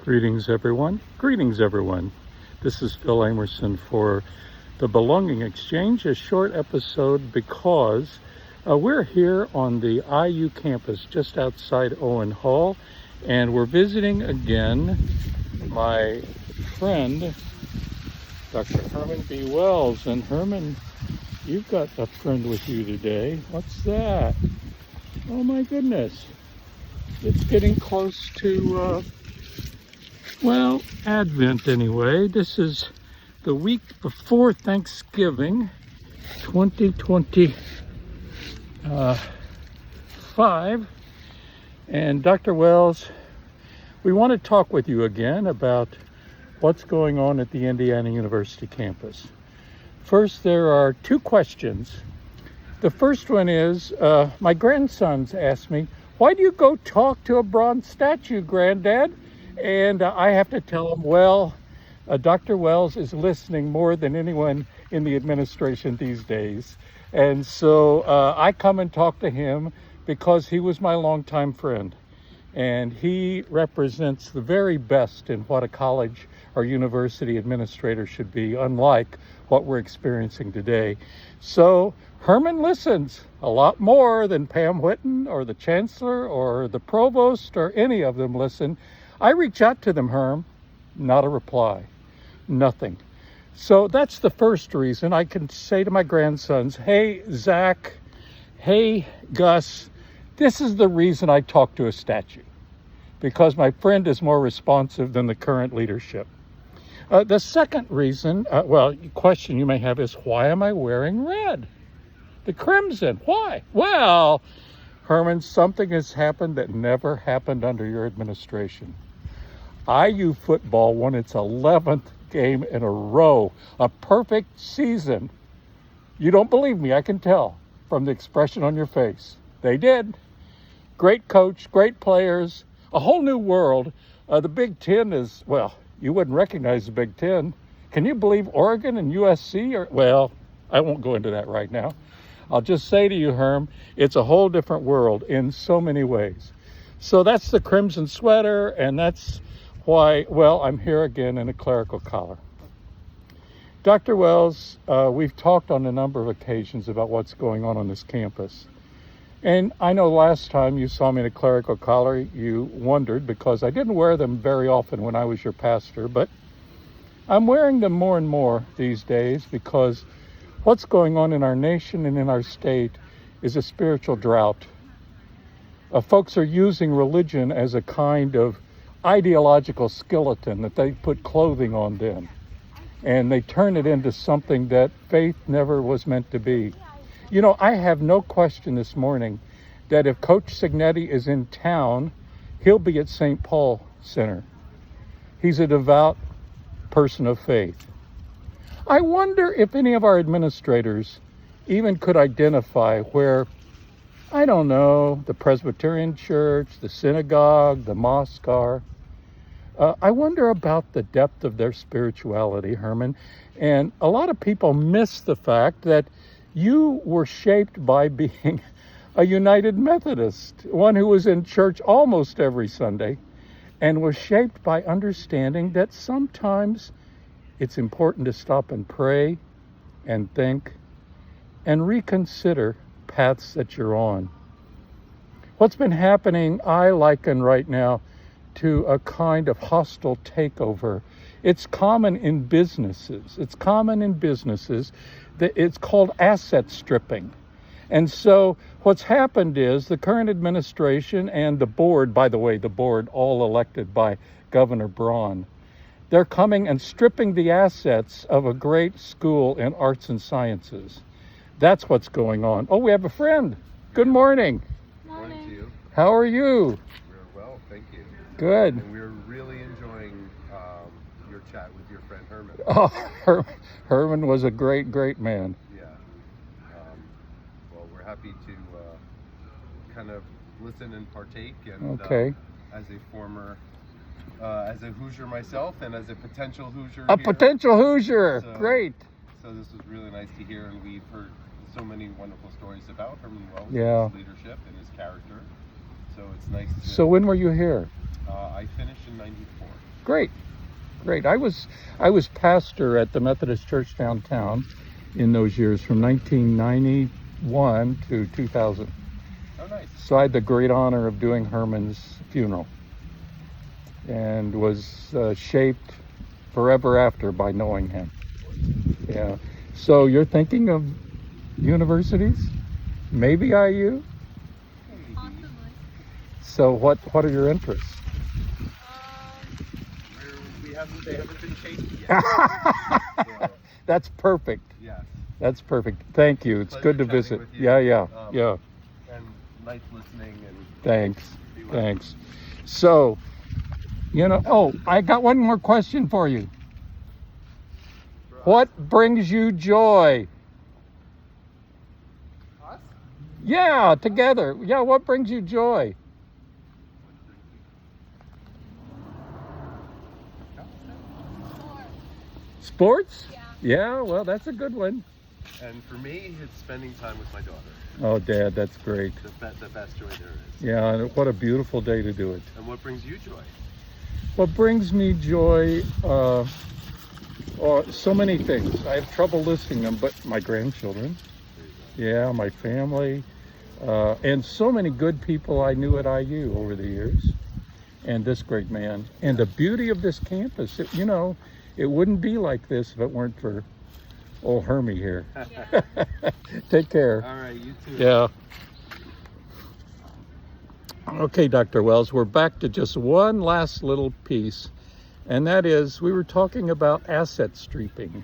Greetings, everyone. Greetings, everyone. This is Phil Amerson for the Belonging Exchange, a short episode because we're here on the IU campus just outside Owen Hall, and we're visiting again my friend, Dr. Herman B. Wells. And Herman, you've got a friend with you today. What's that? Oh my goodness. It's getting close to Advent anyway. This is the week before Thanksgiving, 2025. And Dr. Wells, we want to talk with you again about what's going on at the Indiana University campus. First, there are two questions. The first one is, my grandsons asked me, why do you go talk to a bronze statue, Granddad? And I have to tell them, Dr. Wells is listening more than anyone in the administration these days. And so I come and talk to him because he was my longtime friend. And he represents the very best in what a college or university administrator should be, unlike what we're experiencing today. So Herman listens a lot more than Pam Whitten or the chancellor or the provost or any of them listen. I reach out to them, Herm, not a reply, nothing. So that's the first reason. I can say to my grandsons, hey, Zach, hey, Gus, this is the reason I talk to a statue, because my friend is more responsive than the current leadership. The second reason, question you may have is, why am I wearing red? The crimson, why? Well, Herman, something has happened that never happened under your administration. IU football won its 11th game in a row, a perfect season. You don't believe me, I can tell from the expression on your face. They did. Great coach, great players, a whole new world. The Big Ten is, you wouldn't recognize the Big Ten. Can you believe Oregon and USC are, I won't go into that right now. I'll just say to you, Herm, it's a whole different world in so many ways. So that's the crimson sweater, and that's why, I'm here again in a clerical collar. Dr. Wells, we've talked on a number of occasions about what's going on this campus. And I know last time you saw me in a clerical collar, you wondered because I didn't wear them very often when I was your pastor, but I'm wearing them more and more these days because what's going on in our nation and in our state is a spiritual drought. Folks are using religion as a kind of ideological skeleton that they put clothing on them, and they turn it into something that faith never was meant to be. You know, I have no question this morning that if Coach Signetti is in town, he'll be at St. Paul Center. He's a devout person of faith. I wonder if any of our administrators even could identify where, I don't know, the Presbyterian Church, the synagogue, the mosque are. I wonder about the depth of their spirituality, Herman. And a lot of people miss the fact that you were shaped by being a United Methodist, one who was in church almost every Sunday, and was shaped by understanding that sometimes it's important to stop and pray and think and reconsider paths that you're on. What's been happening, I liken right now to a kind of hostile takeover. It's common in businesses. It's called asset stripping. And so what's happened is the current administration and the board, by the way, the board all elected by Governor Braun, they're coming and stripping the assets of a great school in arts and sciences. That's what's going on. Oh, we have a friend. Good morning. Morning to you. How are you? We're well, thank you. Good. And we're really enjoying your chat with your friend Herman. Oh, Herman was a great, great man. Yeah. We're happy to kind of listen and partake. And okay. As a former, as a Hoosier myself, and as a potential Hoosier. Potential Hoosier. Great. So this was really nice to hear, and we've heard so many wonderful stories about Herman Wells, yeah. His leadership and his character. So so it's nice to... So when were you here? I finished in 94. Great. I was pastor at the Methodist Church downtown in those years from 1991 to 2000. Oh, nice. So I had the great honor of doing Herman's funeral and was shaped forever after by knowing him. Yeah. So you're thinking of universities? Maybe IU? Possibly. So what are your interests? They haven't been shaped yet. So, That's perfect. yes. That's perfect. Thank you. It's Pleasure good to chatting visit. with you. Yeah. And nice listening and... Thanks. be well. Thanks. So, I got one more question for you. What brings you joy? Us? Yeah, together. Yeah, what brings you joy? Sports? Yeah. Yeah, well, that's a good one. And for me, it's spending time with my daughter. Oh, Dad, that's great. The best joy there is. Yeah, and what a beautiful day to do it. And what brings you joy? What brings me joy, so many things. I have trouble listing them, but my grandchildren, yeah, my family, and so many good people I knew at IU over the years, and this great man. And the beauty of this campus, it wouldn't be like this if it weren't for old Hermie here. Yeah. Take care. All right, you too. Yeah. Okay, Dr. Wells, we're back to just one last little piece, and that is we were talking about asset stripping.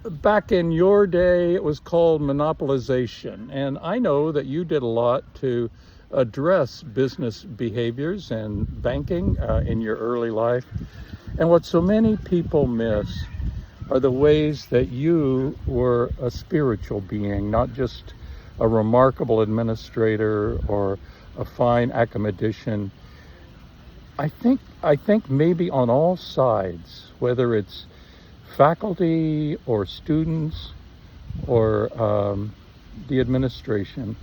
Back in your day, it was called monopolization, and I know that you did a lot to address business behaviors and banking in your early life. And what so many people miss are the ways that you were a spiritual being, not just a remarkable administrator or a fine academician. I think maybe on all sides, whether it's faculty or students or the administration,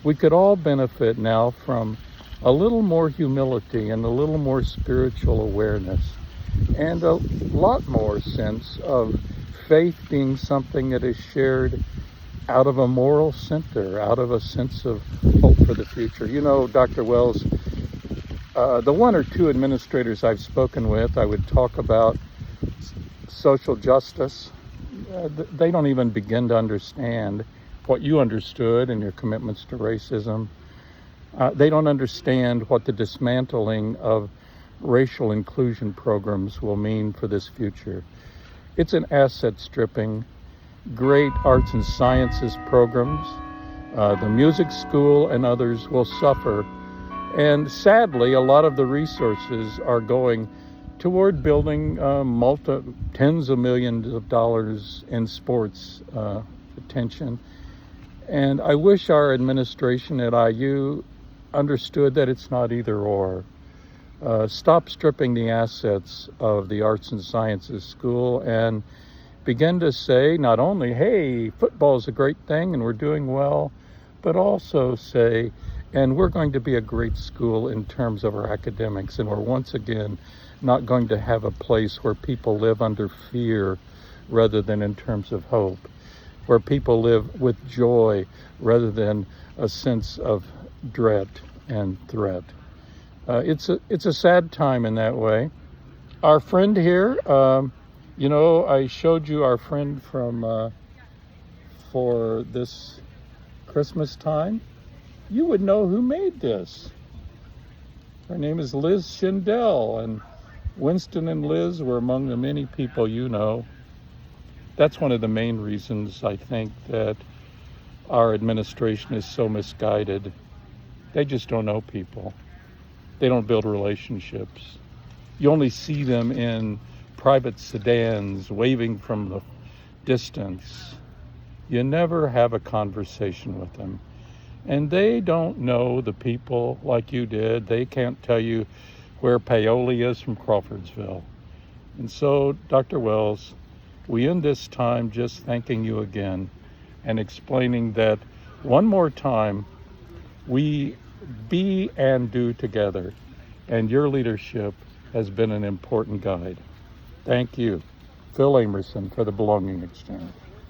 we could all benefit now from a little more humility and a little more spiritual awareness and a lot more sense of faith being something that is shared out of a moral center, out of a sense of hope for the future. Dr. Wells, the one or two administrators I've spoken with, I would talk about social justice. They don't even begin to understand what you understood in your commitments to racism. They don't understand what the dismantling of racial inclusion programs will mean for this future. It's an asset stripping, great arts and sciences programs. The music school and others will suffer. And sadly, a lot of the resources are going toward building tens of millions of dollars in sports attention. And I wish our administration at IU understood that it's not either or. Stop stripping the assets of the arts and sciences school and begin to say not only, hey, football is a great thing and we're doing well, but also say, and we're going to be a great school in terms of our academics, and we're once again not going to have a place where people live under fear rather than in terms of hope, where people live with joy rather than a sense of dread and threat. It's a sad time in that way. Our friend here, I showed you our friend from for this Christmas time. You would know who made this. Her name is Liz Schindel, and Winston and Liz were among the many people you know. That's one of the main reasons I think that our administration is so misguided. They just don't know people. They don't build relationships. You only see them in private sedans waving from the distance. You never have a conversation with them. And they don't know the people like you did. They can't tell you where Paoli is from Crawfordsville. And so, Dr. Wells, we end this time just thanking you again and explaining that one more time, we be and do together, and your leadership has been an important guide. Thank you. Phil Amerson for the Belonging Exchange.